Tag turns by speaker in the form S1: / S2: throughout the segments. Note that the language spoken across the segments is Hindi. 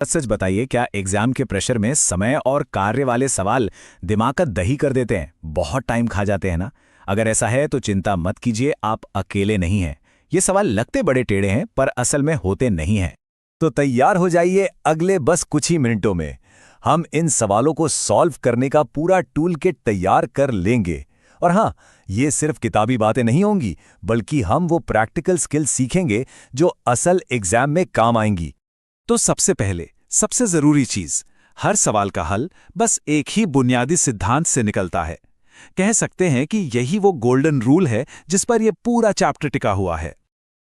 S1: सच बताइए, क्या एग्जाम के प्रेशर में समय और कार्य वाले सवाल दिमाग का दही कर देते हैं, बहुत टाइम खा जाते हैं ना? अगर ऐसा है तो चिंता मत कीजिए, आप अकेले नहीं हैं। ये सवाल लगते बड़े टेढ़े हैं पर असल में होते नहीं हैं।
S2: तो तैयार हो जाइए, अगले बस कुछ ही मिनटों में हम इन सवालों को सॉल्व करने का पूरा टूल किट तैयार कर लेंगे। और हाँ, ये सिर्फ किताबी बातें नहीं होंगी, बल्कि हम वो प्रैक्टिकल स्किल सीखेंगे जो असल एग्जाम में काम आएंगी।
S3: तो सबसे पहले सबसे जरूरी चीज, हर सवाल का हल बस एक ही बुनियादी सिद्धांत से निकलता है। कह सकते हैं कि यही वो गोल्डन रूल है जिस पर यह पूरा चैप्टर टिका हुआ है।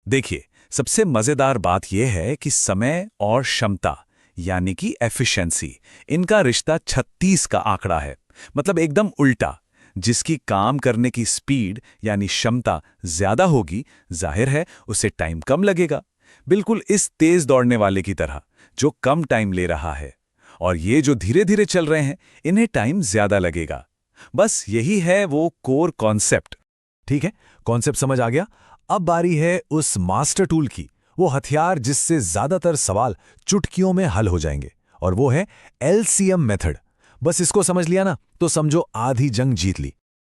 S3: देखिए, सबसे मजेदार बात यह है कि समय और क्षमता यानी कि एफिशिएंसी, इनका रिश्ता 36 का आंकड़ा है। मतलब एकदम उल्टा। जिसकी काम करने की स्पीड यानी क्षमता ज्यादा होगी, जाहिर है उसे टाइम कम लगेगा। बिल्कुल इस तेज दौड़ने वाले की तरह जो कम टाइम ले रहा है, और ये जो धीरे धीरे चल रहे हैं, इन्हें टाइम ज्यादा लगेगा। बस यही है वो कोर कॉन्सेप्ट।
S2: ठीक है, कॉन्सेप्ट समझ आ गया। अब बारी है उस मास्टर टूल की, वो हथियार जिससे ज्यादातर सवाल चुटकियों में हल हो जाएंगे, और वो है एलसीएम मेथड। बस इसको समझ लिया ना, तो समझो आधी जंग जीत ली।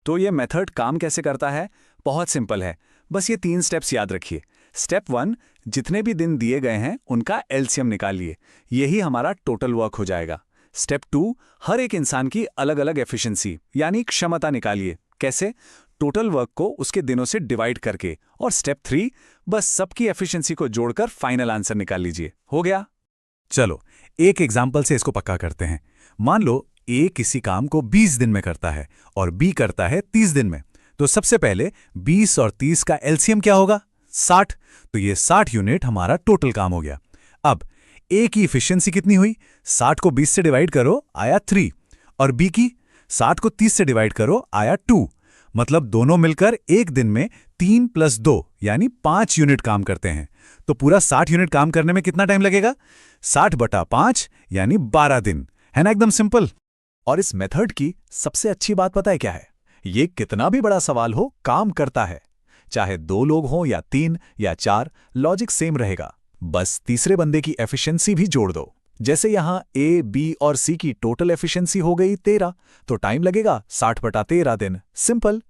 S1: तो ये मेथड काम कैसे करता है? बहुत सिंपल है। बस ये 3 स्टेप्स याद रखिए। स्टेप 1, जितने भी दिन दिए गए हैं उनका एलसीएम निकालिए। यही हमारा टोटल वर्क हो जाएगा। स्टेप 2, हर एक इंसान की अलग अलग एफिशिएंसी यानी क्षमता निकालिए। कैसे? टोटल वर्क को उसके दिनों से डिवाइड करके। और स्टेप 3, बस सबकी एफिशिएंसी को जोड़कर फाइनल आंसर निकाल लीजिए। हो गया?
S3: चलो एक एग्जाम्पल से इसको पक्का करते हैं। मान लो ए किसी काम को 20 दिन में करता है और बी करता है 30 दिन में। तो सबसे पहले 20 और 30 का एलसीएम क्या होगा? 60। तो ये 60 यूनिट हमारा टोटल काम हो गया। अब ए की इफिशियंसी कितनी हुई? 60 को 20 से डिवाइड करो, आया 3। और बी की 60 को 30 से डिवाइड करो, आया 2। मतलब दोनों मिलकर एक दिन में 3 + 2 यानी 5 यूनिट काम करते हैं। तो पूरा 60 यूनिट काम करने में कितना टाइम लगेगा? 60/5 यानी 12 दिन। है ना एकदम सिंपल।
S2: और इस मेथड की सबसे अच्छी बात पता है क्या है? ये कितना भी बड़ा सवाल हो, काम करता है। चाहे 2 लोग हों या 3 या 4, लॉजिक सेम रहेगा। बस तीसरे बंदे की एफिशिएंसी भी जोड़ दो। जैसे यहां ए, बी और सी की टोटल एफिशिएंसी हो गई 13, तो टाइम लगेगा 60/13 दिन। सिंपल।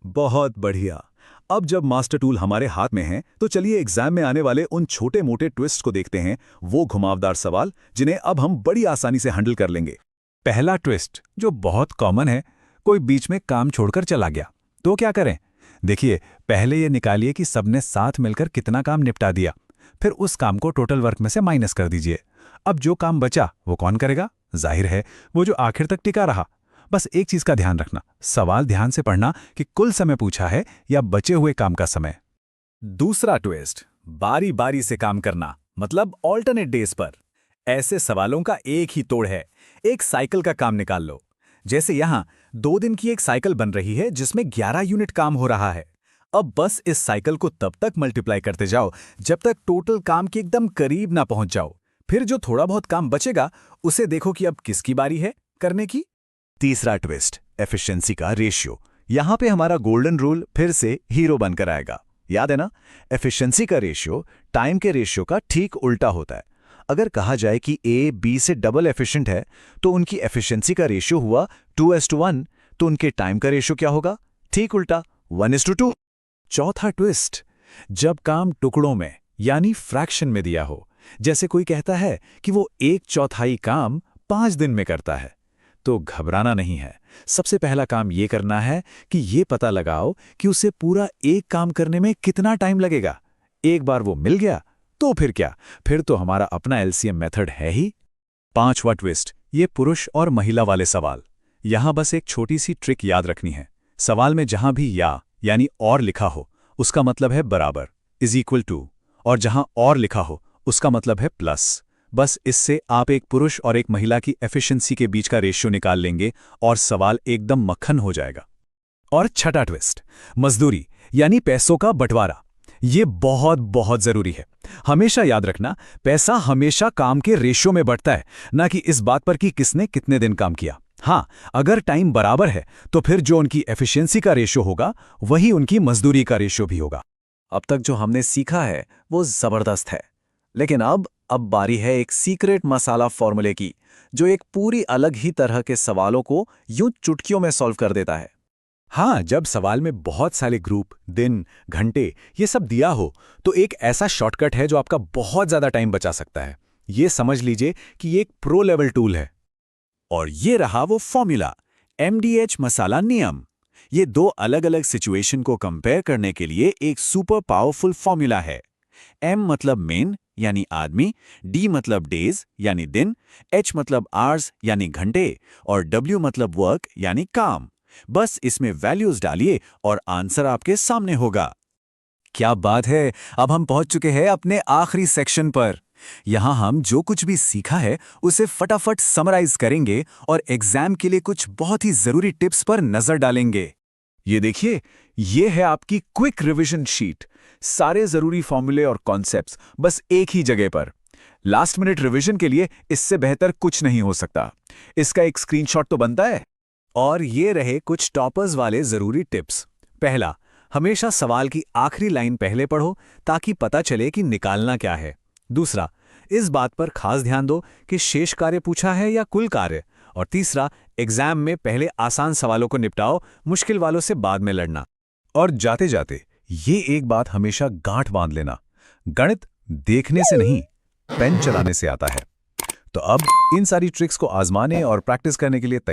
S2: बहुत बढ़िया। अब जब मास्टर टूल हमारे हाथ में है, तो चलिए एग्जाम में आने वाले उन छोटे मोटे ट्विस्ट को देखते हैं। वो घुमावदार सवाल जिन्हें अब हम बड़ी आसानी से हैंडल कर लेंगे।
S3: पहला ट्विस्ट जो बहुत कॉमन है, कोई बीच में काम छोड़कर चला गया तो क्या करें? देखिए, पहले ये निकालिए कि सबने साथ मिलकर कितना काम निपटा दिया। फिर उस काम को टोटल वर्क में से माइनस कर दीजिए। अब जो काम बचा वो कौन करेगा? जाहिर है वो जो आखिर तक टिका रहा। बस एक चीज का ध्यान रखना, सवाल ध्यान से पढ़ना कि कुल समय पूछा है या बचे हुए काम का समय।
S1: दूसरा ट्विस्ट, बारी बारी से काम करना, मतलब ऑल्टरनेट डेज पर। ऐसे सवालों का एक ही तोड़ है। एक साइकिल का काम निकाल लो। जैसे यहां 2 दिन की एक साइकिल बन रही है जिसमें 11 यूनिट काम हो रहा है। अब बस इस साइकिल को तब तक मल्टीप्लाई करते जाओ जब तक टोटल काम के एकदम करीब ना पहुंच जाओ। फिर जो थोड़ा बहुत काम बचेगा उसे देखो कि अब किसकी बारी है करने की।
S2: तीसरा ट्विस्ट, एफिशिएंसी का रेशियो। यहां पे हमारा गोल्डन रूल फिर से हीरो बनकर आएगा। याद है ना? एफिशिएंसी का रेशियो टाइम के रेशियो का ठीक उल्टा होता है। अगर कहा जाए कि ए बी से डबल एफिशिएंट है, तो उनकी एफिशिएंसी का रेशियो हुआ 2:1, तो उनके टाइम का रेशियो क्या होगा? ठीक उल्टा, 1:2।
S3: चौथा ट्विस्ट, जब काम टुकड़ों में यानी फ्रैक्शन में दिया हो। जैसे कोई कहता है कि वो 1/4 काम 5 दिन में करता है, तो घबराना नहीं है। सबसे पहला काम ये करना है कि ये पता लगाओ कि उसे पूरा एक काम करने में कितना टाइम लगेगा। एक बार वो मिल गया तो फिर क्या, फिर तो हमारा अपना एलसीएम मेथड है ही।
S2: पांचवा ट्विस्ट, ये पुरुष और महिला वाले सवाल। यहां बस एक छोटी सी ट्रिक याद रखनी है। सवाल में जहां भी या यानी और लिखा हो, उसका मतलब है बराबर, = और जहां और लिखा हो उसका मतलब है प्लस। बस इससे आप एक पुरुष और एक महिला की एफिशिएंसी के बीच का रेशियो निकाल लेंगे और सवाल एकदम मक्खन हो जाएगा।
S3: और छठा ट्विस्ट, मजदूरी यानी पैसों का बंटवारा। ये बहुत बहुत जरूरी है। हमेशा याद रखना, पैसा हमेशा काम के रेशियो में बढ़ता है, ना कि इस बात पर कि किसने कितने दिन काम किया। हाँ, अगर टाइम बराबर है तो फिर जो उनकी एफिशिएंसी का रेशियो होगा वही उनकी मजदूरी का रेशियो भी होगा।
S2: अब तक जो हमने सीखा है वो जबरदस्त है, लेकिन अब अब बारी है एक सीक्रेट मसाला फॉर्मूले की, जो एक पूरी अलग ही तरह के सवालों को यूं चुटकियों में सॉल्व कर देता है।
S1: हाँ, जब सवाल में बहुत सारे ग्रुप, दिन, घंटे ये सब दिया हो तो एक ऐसा शॉर्टकट है जो आपका बहुत ज़्यादा टाइम बचा सकता है। ये समझ लीजिए कि ये एक प्रो लेवल टूल है। और ये रहा वो फॉर्मूला, MDH मसाला नियम। ये दो अलग अलग सिचुएशन को कंपेयर करने के लिए एक सुपर पावरफुल फॉर्मूला है। M मतलब मेन यानी आदमी, D मतलब डेज यानी दिन, H मतलब आवर्स यानी घंटे और W मतलब वर्क यानी काम। बस इसमें वैल्यूज डालिए और आंसर आपके सामने होगा। क्या बात है, अब हम पहुंच चुके हैं अपने आखिरी सेक्शन पर। यहां हम जो कुछ भी सीखा है उसे फटाफट समराइज करेंगे और एग्जाम के लिए कुछ बहुत ही जरूरी टिप्स पर नजर डालेंगे।
S2: ये देखिए, ये है आपकी क्विक रिवीजन शीट। सारे जरूरी फॉर्मूले और कॉन्सेप्ट्स बस एक ही जगह पर। लास्ट मिनट रिवीजन के लिए इससे बेहतर कुछ नहीं हो सकता। इसका एक स्क्रीनशॉट तो बनता है।
S1: और ये रहे कुछ टॉपर्स वाले जरूरी टिप्स। पहला, हमेशा सवाल की आखिरी लाइन पहले पढ़ो ताकि पता चले कि निकालना क्या है। दूसरा, इस बात पर खास ध्यान दो कि शेष कार्य पूछा है या कुल कार्य। और तीसरा, एग्जाम में पहले आसान सवालों को निपटाओ, मुश्किल वालों से बाद में लड़ना।
S2: और जाते जाते ये एक बात हमेशा गांठ बांध लेना, गणित देखने से नहीं, पेन चलाने से आता है। तो अब इन सारी ट्रिक्स को आजमाने और प्रैक्टिस करने के लिए तैयार